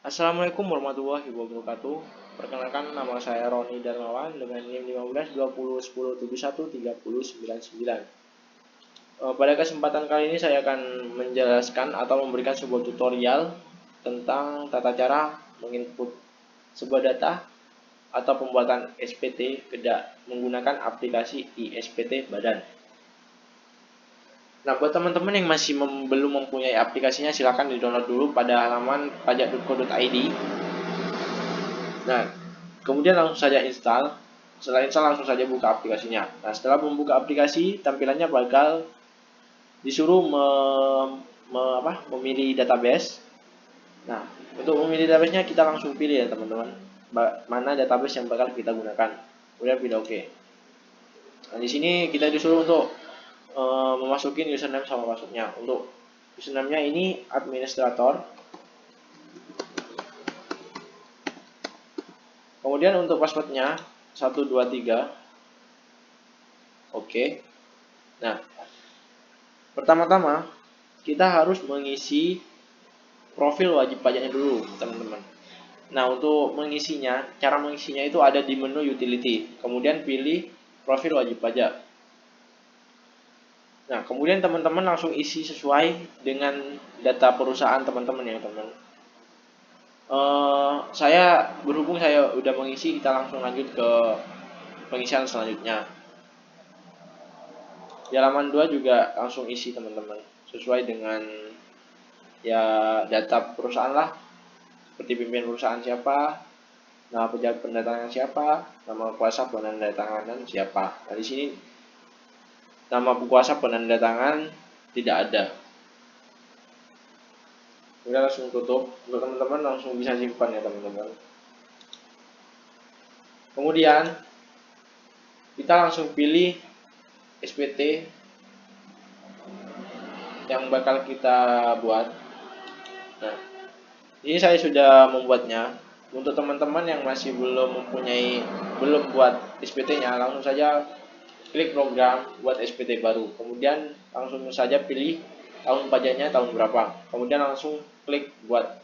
Assalamualaikum warahmatullahi wabarakatuh. Perkenalkan, nama saya Roni Darmawan dengan NIM 15 20 10 71 30 99. Pada kesempatan kali ini saya akan menjelaskan atau memberikan sebuah tutorial tentang tata cara menginput sebuah data atau pembuatan SPT menggunakan aplikasi iSPT Badan. Nah, buat teman-teman yang masih belum mempunyai aplikasinya, silahkan di-download dulu pada halaman pajak.co.id. Nah, kemudian langsung saja install. Setelah install langsung saja buka aplikasinya. Nah, setelah membuka aplikasi, tampilannya bakal disuruh memilih database. Nah, untuk memilih database-nya kita langsung pilih ya teman-teman, mana database yang bakal kita gunakan. Kemudian pilih OK. Nah, di sini kita disuruh untuk memasukin username sama passwordnya. Untuk username-nya ini administrator. Kemudian untuk passwordnya 123. Oke. Nah, pertama-tama kita harus mengisi profil wajib pajaknya dulu, teman-teman. Nah, untuk mengisinya, cara mengisinya itu ada di menu utility. Kemudian pilih profil wajib pajak. Nah, kemudian teman-teman langsung isi sesuai dengan data perusahaan teman-teman ya, teman. Berhubung saya udah mengisi, kita langsung lanjut ke pengisian selanjutnya. Di halaman 2 juga langsung isi teman-teman, sesuai dengan ya data perusahaan lah, seperti pimpinan perusahaan siapa, nama pejabat pendatangan siapa, nama kuasa penandatanganan siapa. Nah, di sini nama kuasa penandatangan tidak ada. Udah langsung tutup. Untuk teman-teman langsung bisa simpan ya teman-teman. Kemudian kita langsung pilih SPT yang bakal kita buat. Nah, ini saya sudah membuatnya. Untuk teman-teman yang masih belum buat SPT-nya, langsung saja klik program buat SPT baru. Kemudian langsung saja pilih tahun pajaknya tahun berapa. Kemudian langsung klik buat.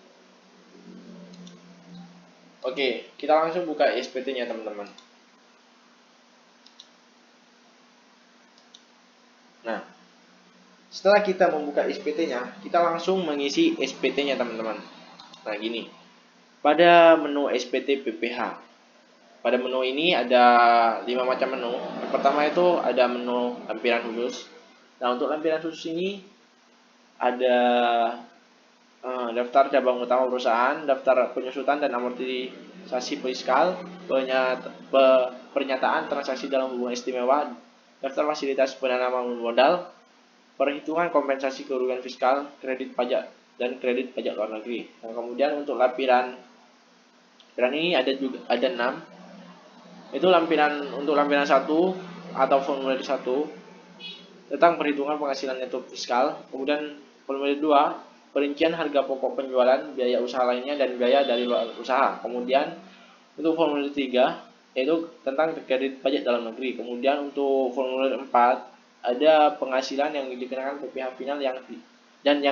Oke, kita langsung buka SPT-nya teman-teman. Nah, setelah kita membuka SPT-nya, kita langsung mengisi SPT-nya teman-teman. Nah, gini. Pada menu SPT PPH. Pada menu ini ada 5 macam menu. Yang pertama itu ada menu lampiran khusus. Nah, untuk lampiran khusus ini ada daftar cabang utama perusahaan, daftar penyusutan dan amortisasi fiskal, pernyataan transaksi dalam hubungan istimewa, daftar fasilitas penanaman modal, perhitungan kompensasi kerugian fiskal, kredit pajak dan kredit pajak luar negeri. Nah, kemudian untuk lampiran ini ada 6. Itu untuk lampiran 1 atau formulir 1 tentang perhitungan penghasilan neto fiskal. Kemudian formulir 2 perincian harga pokok penjualan, biaya usaha lainnya dan biaya dari luar usaha. Kemudian untuk formulir 3 yaitu tentang kredit pajak dalam negeri. Kemudian untuk formulir 4 ada penghasilan yang dikenakan PPh final yang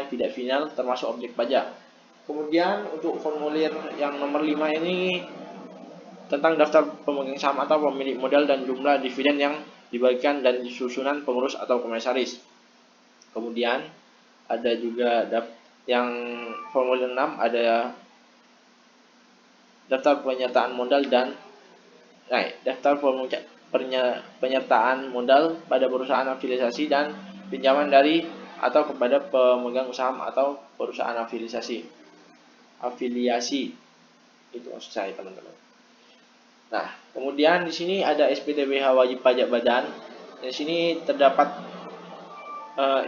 tidak final termasuk objek pajak. Kemudian untuk formulir yang nomor 5 ini tentang daftar pemegang saham atau pemilik modal dan jumlah dividen yang dibagikan dan susunan pengurus atau komisaris. Kemudian ada juga yang formulir 6 ada daftar penyertaan modal dan daftar penyertaan modal pada perusahaan afiliasi dan pinjaman dari atau kepada pemegang saham atau perusahaan afiliasi itu maksud saya teman-teman. Nah, kemudian di sini ada SPTBH wajib pajak badan. Di sini terdapat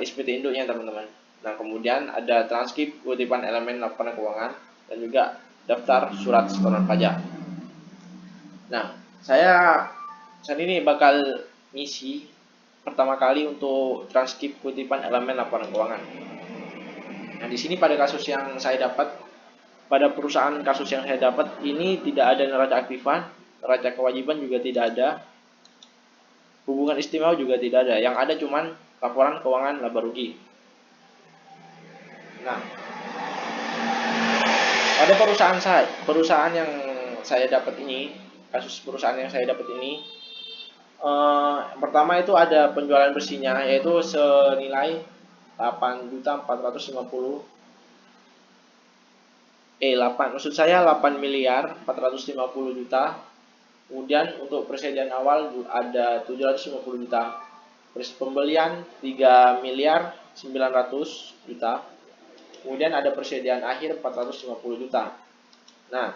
SPT induknya teman-teman. Nah, kemudian ada transkrip kutipan elemen laporan keuangan dan juga daftar surat setoran pajak. Nah, saya saat ini bakal ngisi pertama kali untuk transkrip kutipan elemen laporan keuangan. Nah, di sini pada kasus yang saya dapat, pada perusahaan kasus yang saya dapat ini tidak ada neraca aktifan, neraca kewajiban juga tidak ada, hubungan istimewa juga tidak ada. Yang ada cuman laporan keuangan laba rugi. Nah, Ada perusahaan yang saya dapat ini, kasus perusahaan yang saya dapat ini, yang pertama itu ada penjualan bersihnya yaitu senilai 8 miliar 450 juta. Kemudian untuk persediaan awal ada 750 juta. Pembelian 3 miliar 900 juta. Kemudian ada persediaan akhir 450 juta. Nah,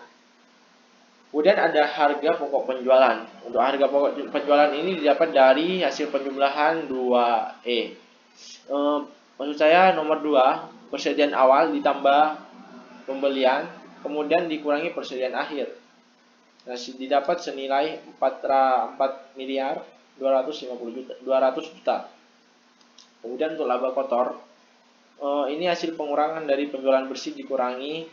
kemudian ada harga pokok penjualan. Untuk harga pokok penjualan ini didapat dari hasil penjumlahan 2E. Maksud saya nomor 2, persediaan awal ditambah pembelian, kemudian dikurangi persediaan akhir. Nah, didapat senilai 4 miliar 200 juta. Kemudian untuk laba kotor, ini hasil pengurangan dari penjualan bersih dikurangi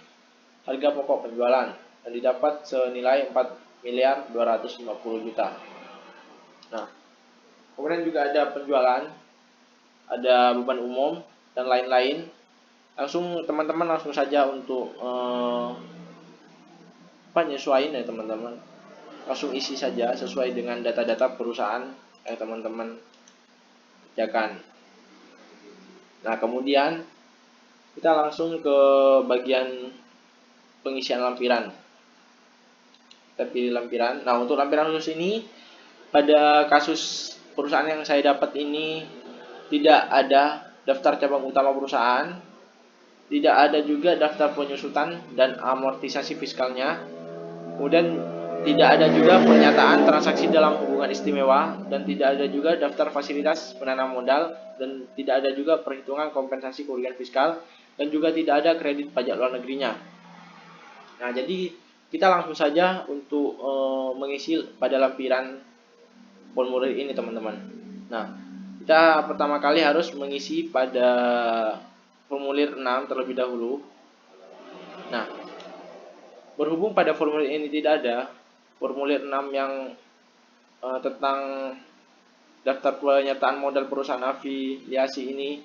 harga pokok penjualan dan didapat senilai 4 miliar 250 juta. Nah, kemudian juga ada penjualan, ada beban umum dan lain-lain. Teman-teman langsung saja untuk penyesuaian ya teman-teman. Langsung isi saja sesuai dengan data-data perusahaan yang teman-teman kerjakan. Nah, kemudian kita langsung ke bagian pengisian lampiran. Kita pilih lampiran. Nah, untuk lampiran khusus ini, pada kasus perusahaan yang saya dapat ini tidak ada daftar cabang utama perusahaan, tidak ada juga daftar penyusutan dan amortisasi fiskalnya. Kemudian tidak ada juga pernyataan transaksi dalam hubungan istimewa, dan tidak ada juga daftar fasilitas penanam modal, dan tidak ada juga perhitungan kompensasi kerugian fiskal, dan juga tidak ada kredit pajak luar negerinya. Nah, jadi kita langsung saja untuk mengisi pada lampiran formulir ini teman-teman. Nah, kita pertama kali harus mengisi pada formulir 6 terlebih dahulu. Nah, berhubung pada formulir ini tidak ada formulir 6 yang tentang daftar pernyataan modal perusahaan afiliasi ini,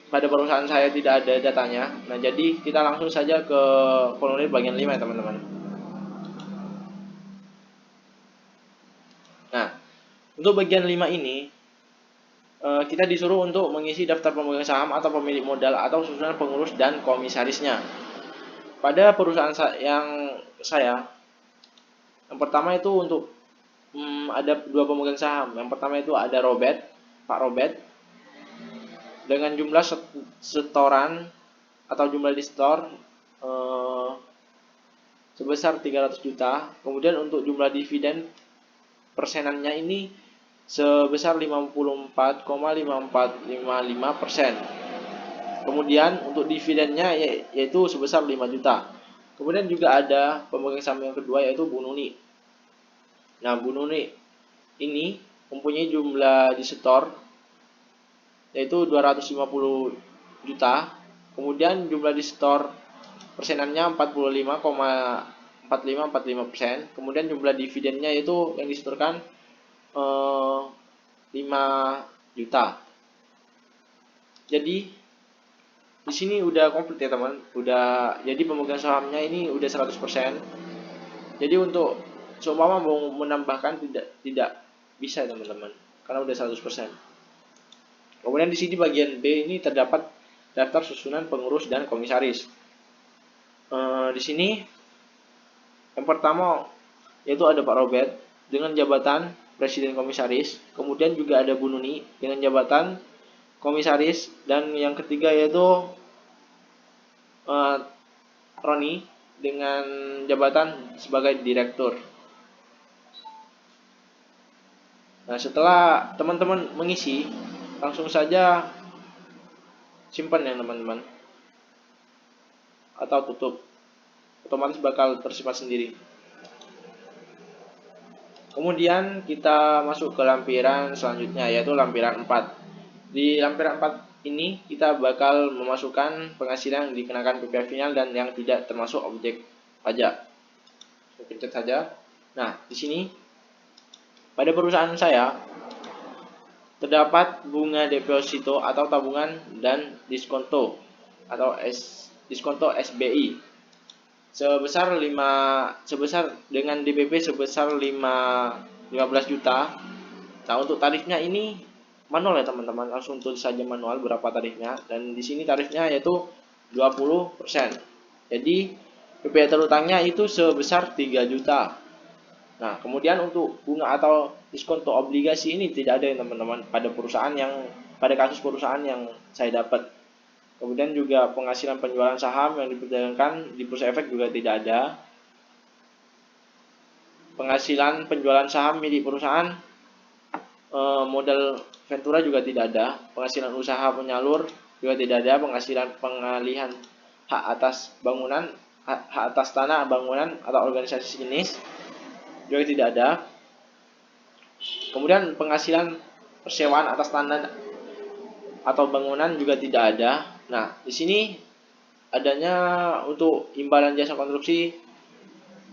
pada perusahaan saya tidak ada datanya. Nah, jadi kita langsung saja ke formulir bagian 5 ya teman-teman. Nah, untuk bagian 5 ini kita disuruh untuk mengisi daftar pemegang saham atau pemilik modal atau susunan pengurus dan komisarisnya. Pada perusahaan yang pertama itu untuk ada 2 pemegang saham. Yang pertama itu ada Pak Robert, dengan jumlah setoran atau jumlah di store sebesar 300 juta. Kemudian untuk jumlah dividen persenannya ini sebesar 54,5455%. Kemudian untuk dividennya yaitu sebesar 5 juta. Kemudian juga ada pemegang saham yang kedua yaitu Bu Nuni. Nah, Bu Nuni ini mempunyai jumlah di store yaitu 250 juta. Kemudian jumlah di store persenannya 45,45%. Kemudian jumlah dividennya yaitu yang disetorkan 5 juta. Jadi di sini udah komplit ya teman. Jadi pemegang sahamnya ini udah 100%. Jadi untuk seumpama mau menambahkan tidak bisa teman-teman, karena udah 100%. Kemudian di sini bagian B ini terdapat daftar susunan pengurus dan komisaris. Di sini yang pertama yaitu ada Pak Robert dengan jabatan presiden komisaris, kemudian juga ada Bu Nuni dengan jabatan komisaris, dan yang ketiga yaitu Roni dengan jabatan sebagai direktur. Nah, setelah teman-teman mengisi, langsung saja simpan ya teman-teman, atau tutup, otomatis bakal tersimpan sendiri. Kemudian kita masuk ke lampiran selanjutnya yaitu lampiran 4. Di lampiran 4 ini kita bakal memasukkan penghasilan yang dikenakan PPh final dan yang tidak termasuk objek pajak. Pencet saja. Nah, di sini pada perusahaan saya terdapat bunga deposito atau tabungan dan diskonto atau diskonto SBI. sebesar dengan DPP sebesar 15 juta. Nah, untuk tarifnya ini manual ya teman-teman, langsung tulis saja manual berapa tarifnya, dan di sini tarifnya yaitu 20%. Jadi PPh terutangnya itu sebesar 3 juta. Nah, kemudian untuk bunga atau diskon untuk obligasi ini tidak ada ya teman-teman pada kasus perusahaan yang saya dapat. Kemudian juga penghasilan penjualan saham yang diperdagangkan di bursa efek juga tidak ada. Penghasilan penjualan saham milik perusahaan modal Ventura juga tidak ada. Penghasilan usaha penyalur juga tidak ada. Penghasilan pengalihan hak atas bangunan, hak atas tanah, bangunan atau organisasi jenis juga tidak ada. Kemudian penghasilan persewaan atas tanah atau bangunan juga tidak ada. Nah, di sini adanya untuk imbalan jasa konstruksi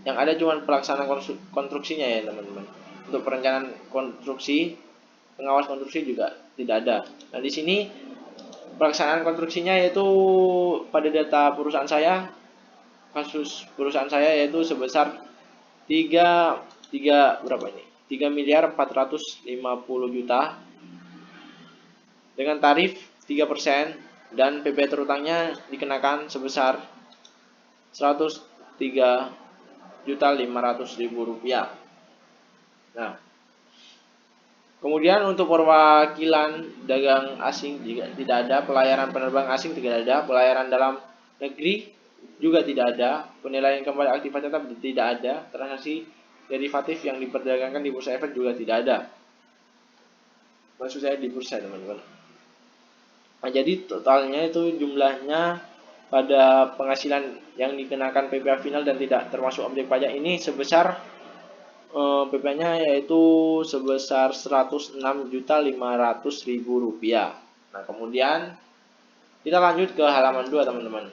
yang ada cuma pelaksanaan konstruksinya ya teman-teman. Untuk perencanaan konstruksi, pengawas konstruksi juga tidak ada. Nah, di sini pelaksanaan konstruksinya yaitu pada data perusahaan saya, kasus perusahaan saya yaitu sebesar 3 berapa ini? 3 miliar 450 juta dengan tarif 3% dan PPh terutangnya dikenakan sebesar 103.500.000 rupiah. Nah, kemudian untuk perwakilan dagang asing juga tidak ada, pelayaran penerbang asing tidak ada, pelayaran dalam negeri juga tidak ada, penilaian kembali aktiva tetap tidak ada, transaksi derivatif yang diperdagangkan di bursa efek juga tidak ada. Maksud saya di bursa teman-teman. Nah, jadi totalnya itu jumlahnya pada penghasilan yang dikenakan PPh final dan tidak termasuk objek pajak ini sebesar PPh-nya yaitu sebesar 106.500.000 rupiah. Nah, kemudian kita lanjut ke halaman 2 teman-teman.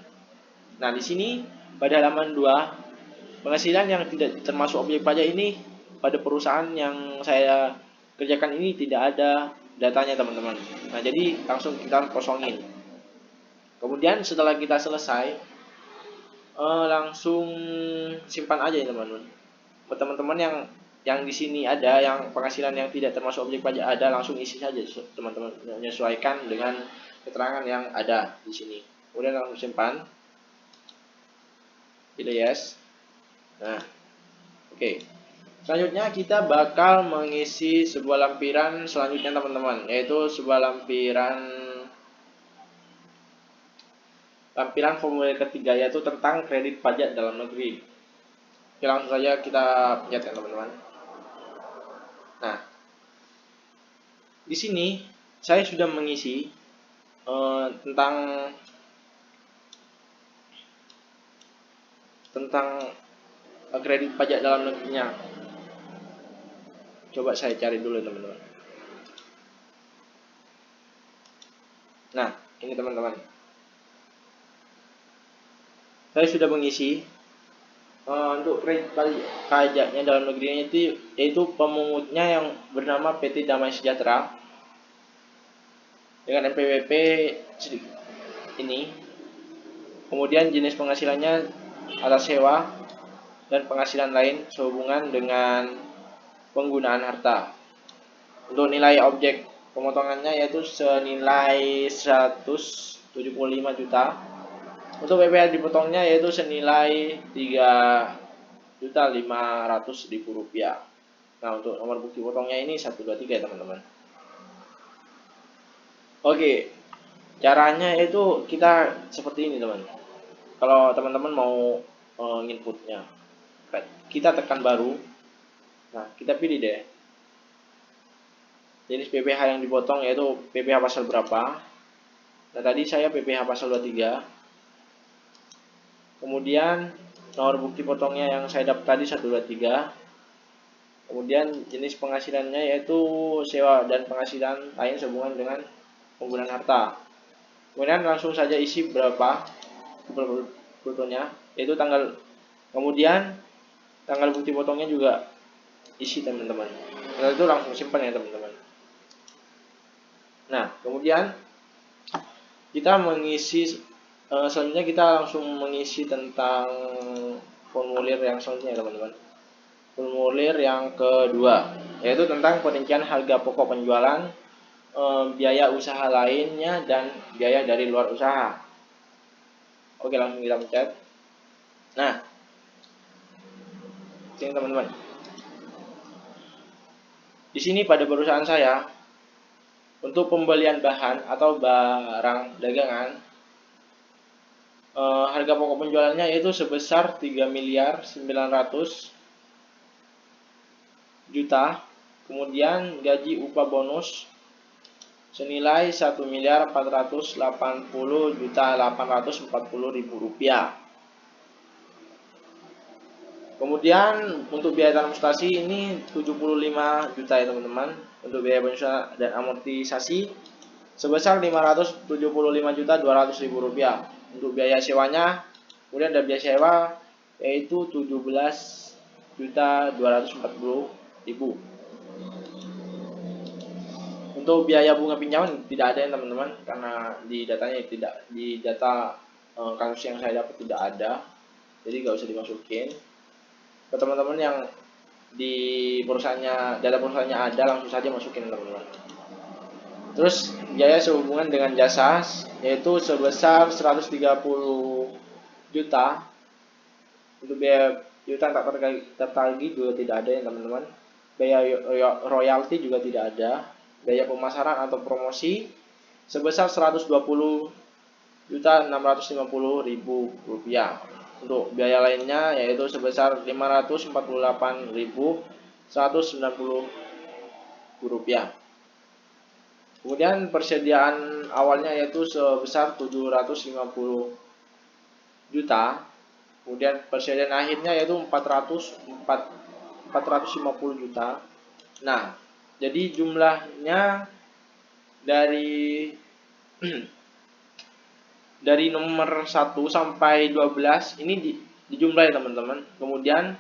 Nah, di sini pada halaman 2 penghasilan yang tidak termasuk objek pajak ini pada perusahaan yang saya kerjakan ini tidak ada datanya teman-teman. Nah, jadi langsung kita kosongin. Kemudian setelah kita selesai langsung simpan aja ya teman-teman. Buat teman-teman yang di sini ada yang penghasilan yang tidak termasuk objek pajak ada, langsung isi saja teman-teman, menyesuaikan dengan keterangan yang ada di sini. Kemudian langsung simpan. Pilih yes. Nah, oke. Selanjutnya kita bakal mengisi sebuah lampiran selanjutnya teman-teman, yaitu sebuah lampiran formulir ketiga, yaitu tentang kredit pajak dalam negeri. Oke, langsung saja kita pencet teman-teman. Nah, di sini saya sudah mengisi tentang kredit pajak dalam negerinya. Coba saya cari dulu teman-teman. Nah, ini teman-teman. Saya sudah mengisi untuk kredit pajaknya dalam negerinya itu yaitu pemungutnya yang bernama PT Damai Sejahtera dengan NPWP ini. Kemudian jenis penghasilannya atas sewa dan penghasilan lain sehubungan dengan penggunaan harta. Untuk nilai objek pemotongannya yaitu senilai 175 juta. Untuk PPh dipotongnya yaitu senilai 3.500.000 rupiah. Nah, untuk nomor bukti potongnya ini 123 ya teman-teman. Oke, caranya itu kita seperti ini teman. Kalau teman-teman mau inputnya, kita tekan baru. Nah, kita pilih deh jenis PPh yang dipotong yaitu PPh pasal berapa. Nah, tadi saya PPh pasal 23. Kemudian nomor bukti potongnya yang saya dapat tadi 123. Kemudian jenis penghasilannya yaitu sewa dan penghasilan lain sehubungan dengan penggunaan harta. Kemudian langsung saja isi berapa brutonya, yaitu tanggal. Kemudian tanggal bukti potongnya juga isi teman-teman. Setelah itu langsung simpan ya teman-teman. Nah, kemudian kita mengisi Selanjutnya kita langsung mengisi tentang formulir yang selanjutnya teman-teman. Formulir yang kedua yaitu tentang perincian harga pokok penjualan, biaya usaha lainnya, dan biaya dari luar usaha. Oke, langsung kita pencet. Nah, sini teman-teman. Di sini pada perusahaan saya, untuk pembelian bahan atau barang dagangan, harga pokok penjualannya yaitu sebesar 3.900.000.000. Kemudian gaji upah bonus senilai 1.480.840.000 rupiah. Kemudian untuk biaya transportasi ini 75 juta ya teman-teman. Untuk biaya pensiun dan amortisasi sebesar 575.200.000 rupiah. Untuk biaya sewanya, kemudian ada biaya sewa yaitu 17.240.000. Untuk biaya bunga pinjaman tidak ada ya teman-teman, karena di datanya tidak, di data kasus yang saya dapat tidak ada, jadi nggak usah dimasukin. Ke teman-teman yang di perusahaannya, data perusahaannya ada, langsung saja masukin teman-teman. Terus biaya sehubungan dengan jasa yaitu sebesar 130 juta. Untuk biaya piutang tak tertagih juga tidak ada ya teman-teman. Biaya royalti juga tidak ada. Biaya pemasaran atau promosi sebesar 120.650.000 rupiah. Untuk biaya lainnya yaitu sebesar 548.190 rupiah. Kemudian persediaan awalnya yaitu sebesar 750 juta. Kemudian persediaan akhirnya yaitu 450 juta. Nah, jadi jumlahnya dari dari nomor 1 sampai 12 ini dijumlah ya teman-teman. Kemudian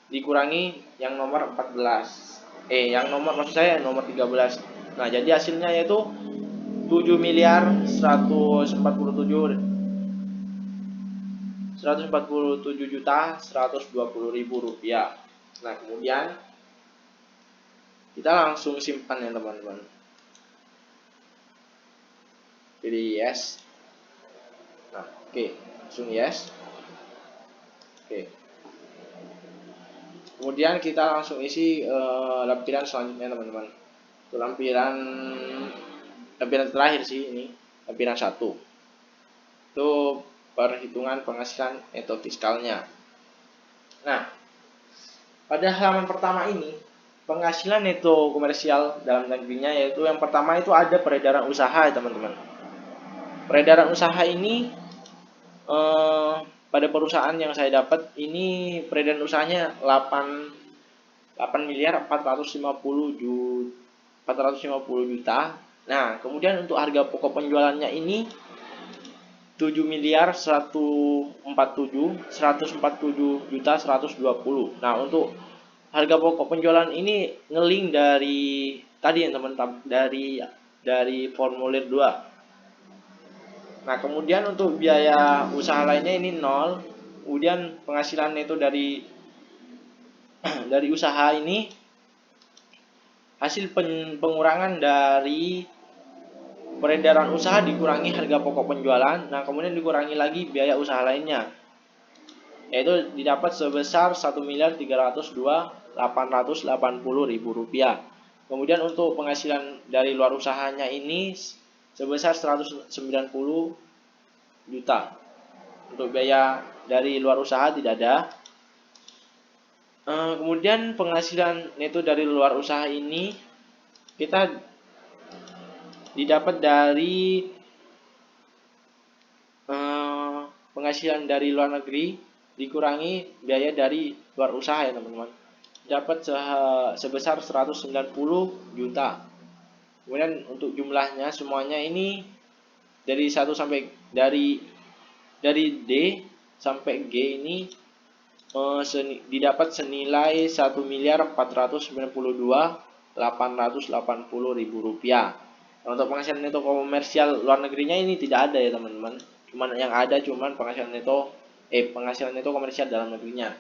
dikurangi yang nomor 14. Yang nomor maksud saya nomor 13. Nah, jadi hasilnya yaitu 7.147.120.000 rupiah. Nah, kemudian kita langsung simpan ya teman-teman. Pilih yes. Nah, oke, langsung yes. Oke. Kemudian kita langsung isi lampiran selanjutnya teman-teman. Itu lampiran terakhir sih ini, lampiran 1. Itu perhitungan penghasilan neto fiskalnya. Nah, pada halaman pertama ini penghasilan neto komersial dalam negerinya, yaitu yang pertama itu ada peredaran usaha ya teman-teman. Peredaran usaha ini pada perusahaan yang saya dapat ini peredaran usahanya 8.450 juta. Nah, kemudian untuk harga pokok penjualannya ini 7.147.120. Nah, untuk harga pokok penjualan ini ngeling dari tadi ya teman-teman, dari formulir 2. Nah, kemudian untuk biaya usaha lainnya ini 0. Kemudian penghasilan itu dari usaha ini hasil pengurangan dari peredaran usaha dikurangi harga pokok penjualan. Nah, kemudian dikurangi lagi biaya usaha lainnya, yaitu didapat sebesar 1.302.880.000 rupiah. Kemudian untuk penghasilan dari luar usahanya ini sebesar 190 juta. Untuk biaya dari luar usaha tidak ada. Kemudian penghasilan neto dari luar usaha ini kita didapat dari penghasilan dari luar negeri dikurangi biaya dari luar usaha ya teman-teman. Dapat sebesar 190 juta. Kemudian untuk jumlahnya semuanya ini dari 1 sampai dari D sampai G ini didapat senilai 1.492.880.000 rupiah. Untuk penghasilan neto komersial luar negerinya ini tidak ada ya teman-teman. Cuman yang ada cuman penghasilan neto komersial dalam negerinya.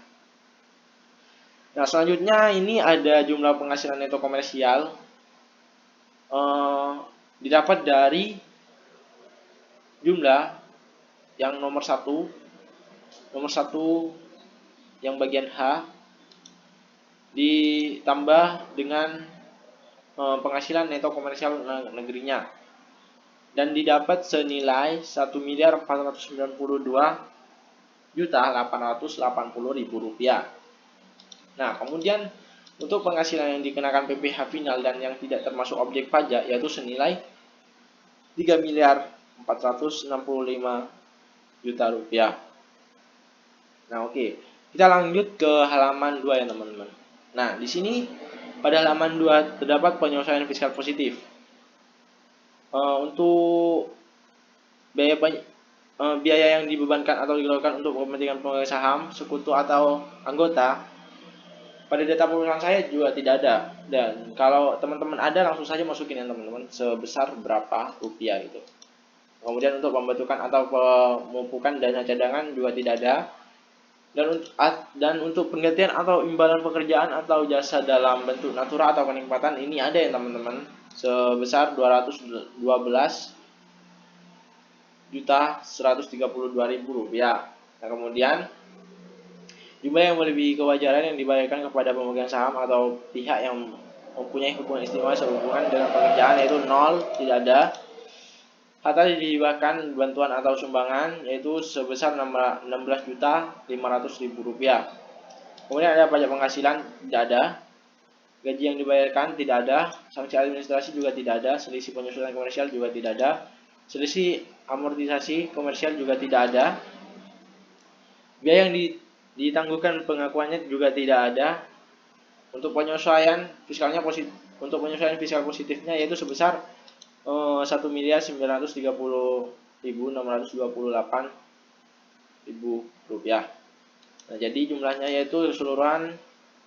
Nah, selanjutnya ini ada jumlah penghasilan neto komersial didapat dari jumlah yang nomor satu yang bagian H ditambah dengan penghasilan neto komersial negerinya, dan didapat senilai 1.492.880.000 rupiah. Nah, kemudian untuk penghasilan yang dikenakan PPh final dan yang tidak termasuk objek pajak yaitu senilai 3.465.000.000 rupiah. Nah, oke. Kita lanjut ke halaman 2 ya, teman-teman. Nah, di sini pada halaman 2 terdapat penyesuaian fiskal positif. Untuk biaya yang dibebankan atau dikeluarkan untuk kepentingan pemegang saham, sekutu atau anggota pada data perusahaan saya juga tidak ada. Dan kalau teman-teman ada, langsung saja masukin ya teman-teman, sebesar berapa rupiah gitu. Kemudian untuk pembentukan atau pemupukan dana cadangan juga tidak ada. Dan untuk penggantian atau imbalan pekerjaan atau jasa dalam bentuk natura atau kenikmatan ini ada ya teman-teman, sebesar 212.132.000 rupiah. Nah, kemudian jumlah yang melebihi kewajaran yang dibayarkan kepada pemegang saham atau pihak yang mempunyai hubungan istimewa sehubungan dengan pekerjaan yaitu 0, tidak ada. Harta dihibahkan bantuan atau sumbangan yaitu sebesar 16.500.000 rupiah. Kemudian ada pajak penghasilan, tidak ada. Gaji yang dibayarkan, tidak ada. Sanksi administrasi juga tidak ada. Selisih penyesuaian komersial juga tidak ada. Selisih amortisasi komersial juga tidak ada. Biaya yang ditangguhkan pengakuannya juga tidak ada. Untuk penyesuaian fiskal positifnya yaitu sebesar 1.930.628.000 rupiah. Nah, jadi jumlahnya yaitu keseluruhan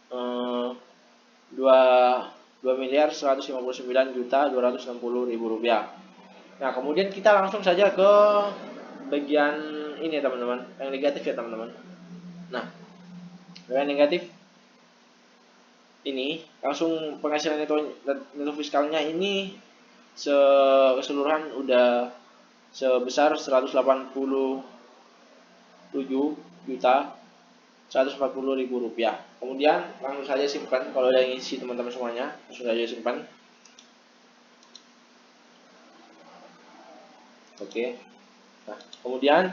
2.159.260.000 rupiah. Nah, kemudian kita langsung saja ke bagian ini ya teman-teman, yang negatif ya teman-teman. Nah, bagian negatif ini langsung penghasilan neto fiskalnya ini keseluruhan udah sebesar 187.140.000 rupiah. Kemudian langsung saja simpan. Kalau udah ngisi teman-teman semuanya, langsung saja simpan. Oke. Nah, kemudian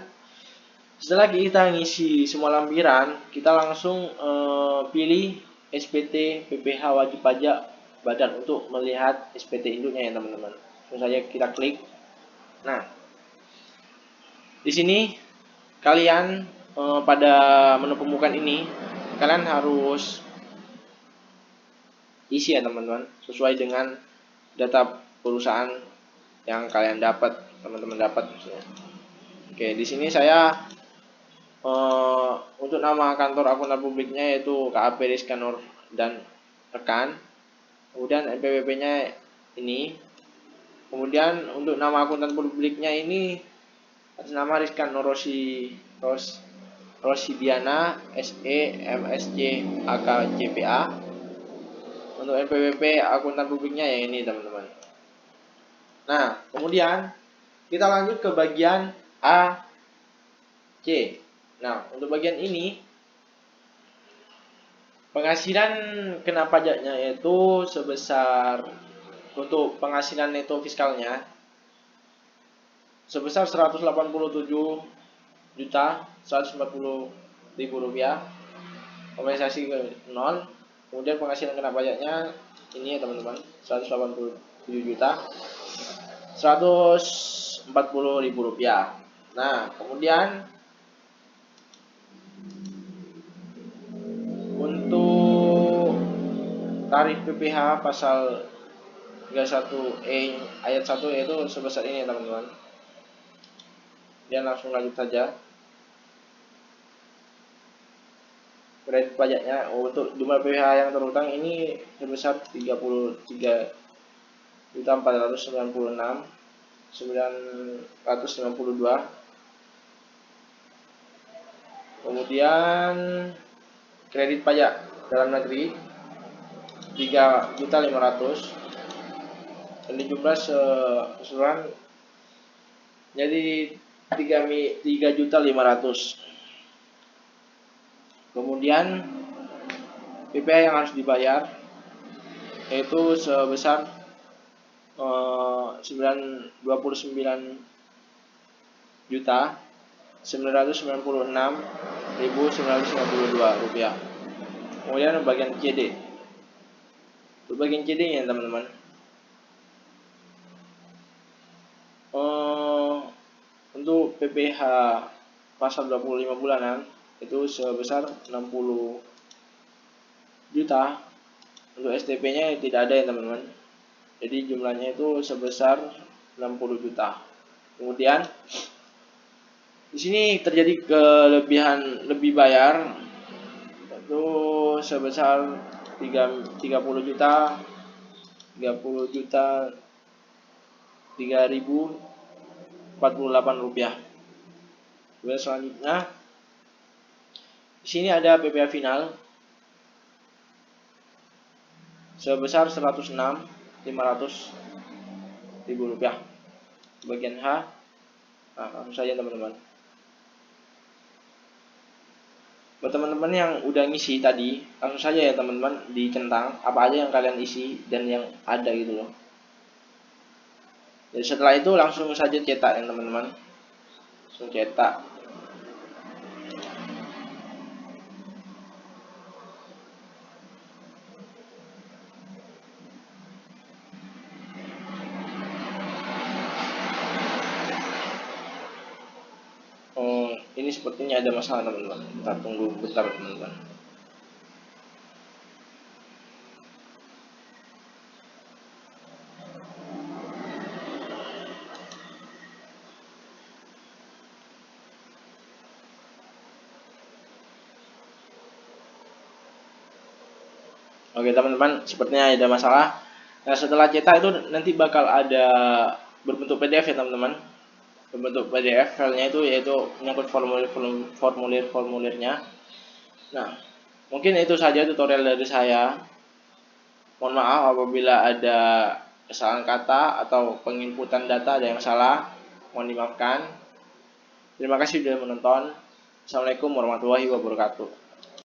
setelah kita ngisi semua lampiran, kita langsung pilih SPT PPh wajib pajak badan untuk melihat SPT induknya ya teman-teman. Langsung saja kita klik. Nah, di sini kalian pada menu pembukaan ini kalian harus isi ya teman-teman, sesuai dengan data perusahaan yang kalian dapat, teman-teman dapat maksudnya. Oke, di sini saya untuk nama kantor akuntan publiknya yaitu KAP Rizka Nur dan rekan. Kemudian NPWP-nya ini. Kemudian untuk nama akuntan publiknya ini atas nama Rizka Nur Rosidiana SE MSC AK CPA. Untuk NPWP akuntan publiknya yang ini teman-teman. Nah, kemudian kita lanjut ke bagian A C. Nah, untuk bagian ini penghasilan kena pajaknya yaitu sebesar, untuk penghasilan neto fiskalnya sebesar 187.140.000 rupiah, kompensasi ke 0. Kemudian penghasilan kena pajaknya ini ya teman-teman, 187.140.000 rupiah. Nah, kemudian untuk tarif PPh pasal 31E ayat 1 yaitu sebesar ini teman-teman. Dan langsung lanjut saja. Kredit pajaknya untuk jumlah PPh yang terutang ini sebesar 33.496.952 Kemudian kredit pajak dalam negeri 3.500.000 dan jumlah keseluruhan jadi 3.500.000. Kemudian PPh yang harus dibayar yaitu sebesar 29.996.952 rupiah. Kemudian bagian CD. Untuk bagian CD-nya teman-teman, untuk PPh pasal 25 bulanan itu sebesar 60 juta. Untuk STP-nya tidak ada ya teman-teman. Jadi jumlahnya itu sebesar 60 juta. Kemudian di sini terjadi kelebihan lebih bayar itu sebesar 30 juta 3.048 rupiah. Kemudian selanjutnya di sini ada PPh final sebesar 106.500.000 rupiah. Bagian H, nah, langsung saja teman-teman. Buat teman-teman yang udah ngisi tadi, langsung saja ya teman-teman dicentang apa aja yang kalian isi dan yang ada gitu loh. Jadi setelah itu langsung saja cetak ya teman-teman. Langsung cetak. Ini sepertinya ada masalah teman-teman. Kita tunggu bentar teman-teman. Oke teman-teman, sepertinya ada masalah. Nah setelah cetak itu nanti bakal ada berbentuk PDF ya teman-teman. Berbentuk PDF filenya itu yaitu menyangkut formulir-formulirnya. Nah mungkin itu saja tutorial dari saya. Mohon maaf apabila ada kesalahan kata atau penginputan data ada yang salah, mohon dimaafkan. Terima kasih sudah menonton. Assalamualaikum warahmatullahi wabarakatuh.